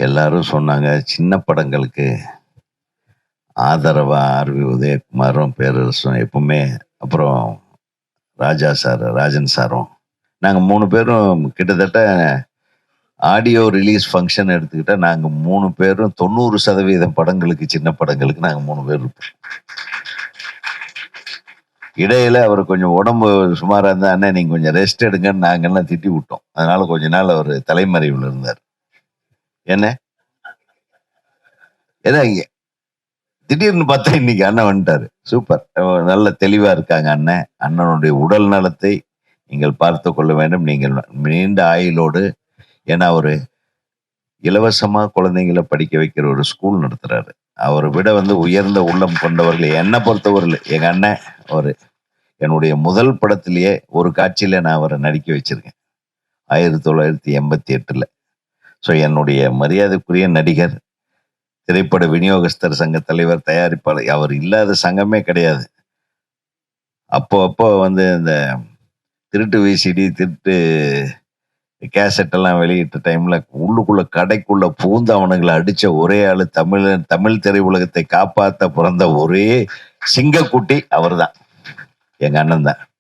எல்லாரும் சொன்னாங்க, சின்ன படங்களுக்கு ஆதரவா ஆர்.வி. உதயகுமாரும், பேரரசும் எப்பவுமே, அப்புறம் ராஜா சார், ராஜன் சாரும், நாங்க 3 பேரும் கிட்டத்தட்ட ஆடியோ ரிலீஸ் ஃபங்ஷன் எடுத்துக்கிட்டா, நாங்க 3 பேரும் 90% படங்களுக்கு, சின்ன படங்களுக்கு நாங்க 3 பேர் இருப்போம். இடையில அவர் கொஞ்சம் உடம்பு சுமாரா இருந்தா, அண்ணே நீங்க கொஞ்சம் ரெஸ்ட் எடுங்கன்னு நாங்கெல்லாம் திட்டி விட்டோம். அதனால கொஞ்ச நாள் அவர் தலைமறைவுல இருந்தார். என்ன? ஏன்னா திடீர்னு பார்த்தா இன்னைக்கு அண்ணன் வந்துட்டாரு. சூப்பர். நல்ல தெளிவா இருக்காங்க அண்ணன். அண்ணனுடைய உடல் நலத்தை நீங்கள் பார்த்துக் கொள்ள வேண்டும். நீங்கள் நீண்ட ஆயுளோடு, ஏன்னா அவரு இலவசமா குழந்தைங்களை படிக்க வைக்கிற ஒரு ஸ்கூல் நடத்துறாரு. அவரை விட உயர்ந்த உள்ளம் கொண்டவர்கள் என்னை பொறுத்தவரையில் எங்க அண்ணன். அவரு என்னுடைய முதல் படத்திலேயே ஒரு காட்சியில நான் அவரை நடிக்க வச்சிருக்கேன் 1988. ஸோ என்னுடைய மரியாதைக்குரிய நடிகர், திரைப்பட விநியோகஸ்தர் சங்க தலைவர், தயாரிப்பாளர், அவர் இல்லாத சங்கமே கிடையாது. அப்போ இந்த திருட்டு விசிடி, திருட்டு கேசட் எல்லாம் வெளியிட்ட டைம்ல உள்ளுக்குள்ள கடைக்குள்ள பூந்து அவனுங்களை அடிச்ச ஒரே ஆளு, தமிழ் திரையுலகத்தை காப்பாத்த பிறந்த ஒரே சிங்கக்குட்டி அவர் தான், எங்க அண்ணன் தான்.